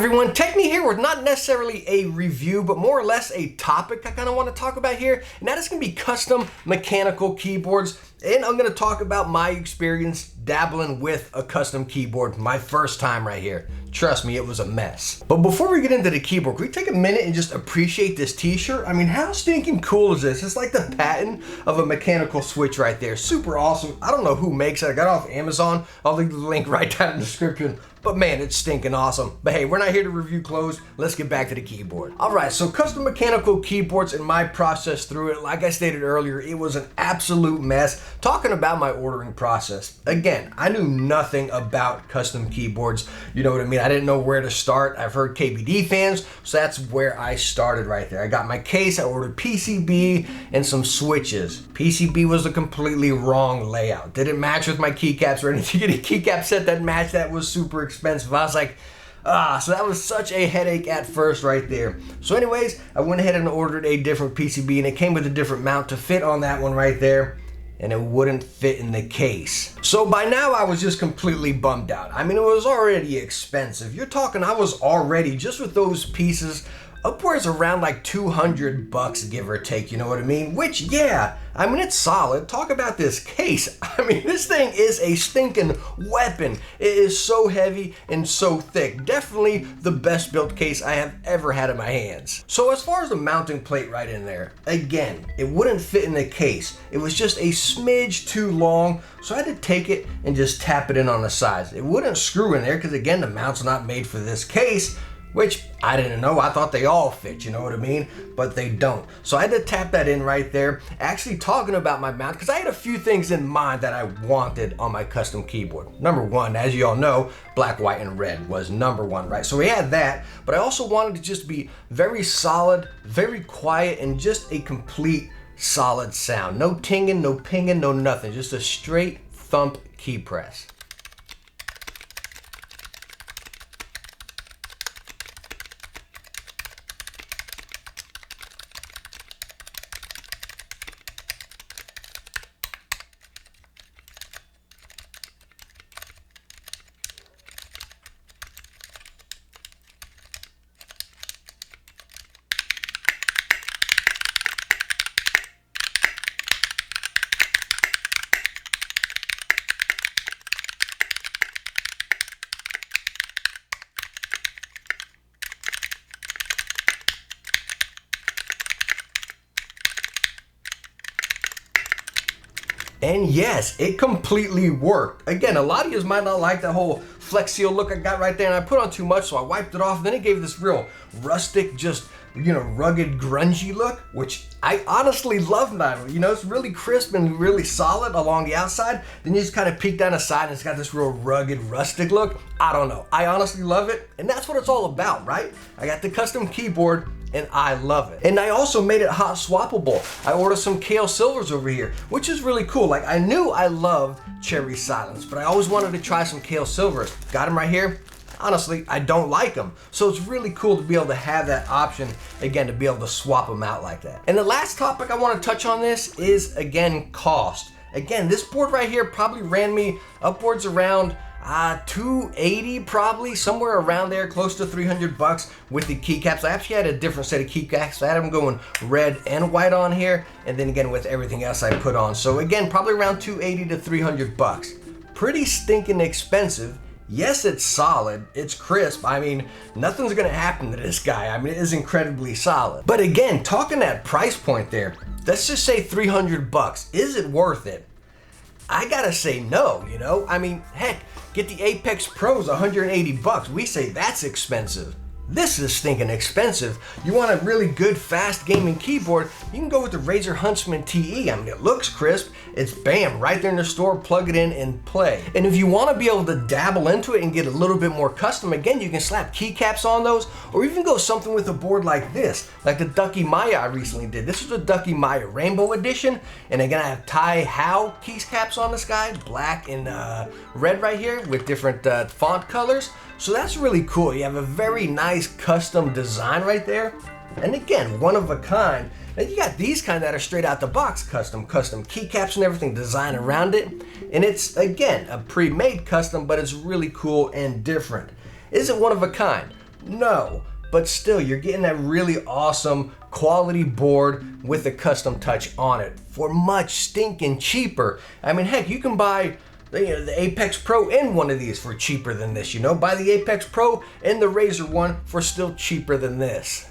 everyone, Techni here with not necessarily a review, but more or less a topic I kind of want to talk about here, and that is going to be custom mechanical keyboards. And I'm going to talk about my experience dabbling with a custom keyboard, my first time right here. Trust me, it was a mess. But before we get into the keyboard, can we take a minute and just appreciate this t-shirt? I mean, how stinking cool is this? It's like the patent of a mechanical switch right there. Super awesome. I don't know who makes it. I got it off Amazon. I'll leave the link right down in the description. But man, it's stinking awesome. But hey, we're not here to review clothes. Let's get back to the keyboard. All right, so custom mechanical keyboards and my process through it, like I stated earlier, it was an absolute mess. Talking about my ordering process, again, I knew nothing about custom keyboards. You know what I mean? I didn't know where to start. I've heard KBD fans, so that's where I started right there. I got my case, I ordered PCB and some switches. PCB was a completely wrong layout. Didn't match with my keycaps or anything. Any keycap set that matched that was super expensive. I was like, so that was such a headache at first right there. So anyways, I went ahead and ordered a different PCB and it came with a different mount to fit on that one right there, and it wouldn't fit in the case. So by now I was just completely bummed out. I mean, it was already expensive. You're talking, I was already, just with those pieces, upwards around like $200 give or take, you know what I mean? Which, yeah, I mean, it's solid. Talk about this case. I mean, this thing is a stinking weapon. It is so heavy and so thick. Definitely the best built case I have ever had in my hands. So as far as the mounting plate right in there, again, it wouldn't fit in the case. It was just a smidge too long, so I had to take it and just tap it in on the sides. It wouldn't screw in there because, again, the mount's not made for this case, which I didn't know. I thought they all fit, you know what I mean? But they don't. So I had to tap that in right there. Actually, talking about my mount, because I had a few things in mind that I wanted on my custom keyboard. Number one, as you all know, black, white, and red was number one, right? So we had that, but I also wanted to just be very solid, very quiet, and just a complete solid sound. No tinging, no pinging, no nothing. Just a straight thump key press. And yes, it completely worked. Again, a lot of you might not like that whole Flex Seal look I got right there, and I put on too much, so I wiped it off. Then it gave this real rustic, just, you know, rugged, grungy look, which I honestly love that. You know, it's really crisp and really solid along the outside. Then you just kind of peek down the side and it's got this real rugged, rustic look. I don't know. I honestly love it, and that's what it's all about, right? I got the custom keyboard, and I love it. And I also made it hot swappable. I ordered some Kale Silvers over here, which is really cool. Like, I knew I loved Cherry Silence, but I always wanted to try some Kale Silvers. Got them right here. Honestly, I don't like them. So it's really cool to be able to have that option, again, to be able to swap them out like that. And the last topic I want to touch on this is, again, cost. Again, this board right here probably ran me upwards around $280, probably somewhere around there, close to $300 with the keycaps. I actually had a different set of keycaps. I had them going red and white on here, and then again with everything else I put on. So again, probably around $280 to $300. Pretty stinking expensive. Yes, it's solid, it's crisp. I mean, nothing's gonna happen to this guy. I mean, it is incredibly solid. But again, talking that price point there, let's just say $300. Is it worth it? I gotta say no, you know? I mean, heck, get the Apex Pros, $180. We say that's expensive. This is stinking expensive. You want a really good, fast gaming keyboard, you can go with the Razer Huntsman TE. I mean, it looks crisp. It's bam, right there in the store, plug it in and play. And if you want to be able to dabble into it and get a little bit more custom, again, you can slap keycaps on those, or even go something with a board like this, like the Ducky Maya I recently did. This was the Ducky Maya Rainbow Edition, and again, I have Tai Hao keycaps on this guy, black and red right here with different font colors. So that's really cool. You have a very nice custom design right there. And again, one of a kind. Now you got these kind that are straight out the box, custom keycaps and everything, design around it. And it's, again, a pre-made custom, but it's really cool and different. Is it one of a kind? No. But still, you're getting that really awesome quality board with a custom touch on it for much stinking cheaper. I mean, heck, you can buy the Apex Pro in one of these for cheaper than this, you know? Buy the Apex Pro and the Razor one for still cheaper than this.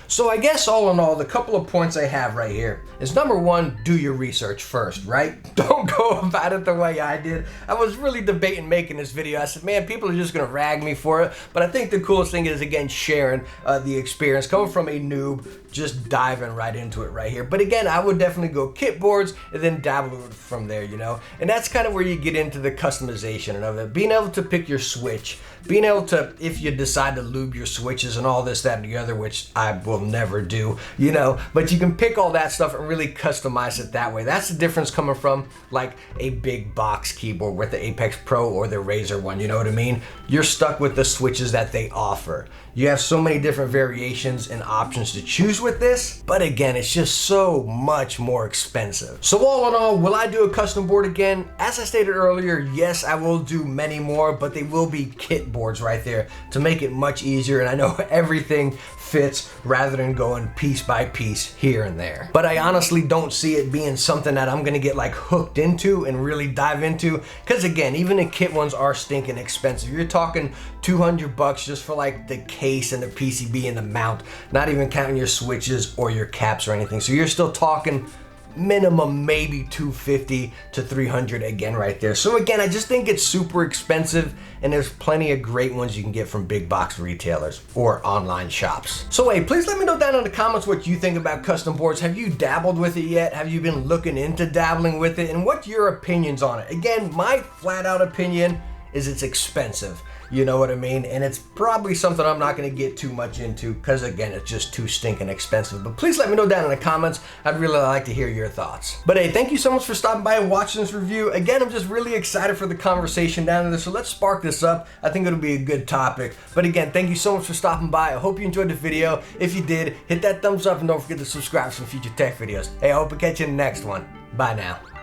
So I guess all in all, the couple of points I have right here is number one, do your research first, right? Don't go about it the way I did. I was really debating making this video. I said, man, people are just gonna rag me for it. But I think the coolest thing is, again, sharing the experience, coming from a noob, just diving right into it right here. But again, I would definitely go kit boards and then dabble from there, you know? And that's kind of where you get into the customization of it. Being able to pick your switch, being able to, if you decide to lube your switches and all this, that, and the other, which I will never do, you know, but you can pick all that stuff and really customize it that way. That's the difference coming from like a big box keyboard with the Apex Pro or the Razor one, you know what I mean? You're stuck with the switches that they offer. You have so many different variations and options to choose with this, but again, it's just so much more expensive. So all in all, will I do a custom board again? As I stated earlier, yes, I will do many more, but they will be kit boards right there to make it much easier, and I know everything fits rather than going piece by piece here and there. But I honestly don't see it being something that I'm gonna get like hooked into and really dive into, because again, even the kit ones are stinking expensive. You're talking 200 bucks just for like the case and the PCB and the mount, not even counting your switches or your caps or anything. So you're still talking minimum maybe 250 to 300 again right there. So again, I just think it's super expensive, and there's plenty of great ones you can get from big box retailers or online shops. So hey, please let me know down in the comments what you think about custom boards. Have you dabbled with it yet? Have you been looking into dabbling with it? And what's your opinions on it? Again, my flat out opinion is it's expensive. You know what I mean? And it's probably something I'm not gonna get too much into because again, it's just too stinking expensive. But please let me know down in the comments. I'd really like to hear your thoughts. But hey, thank you so much for stopping by and watching this review. Again, I'm just really excited for the conversation down there. So let's spark this up. I think it'll be a good topic. But again, thank you so much for stopping by. I hope you enjoyed the video. If you did, hit that thumbs up and don't forget to subscribe for some future tech videos. Hey, I hope to catch you in the next one. Bye now.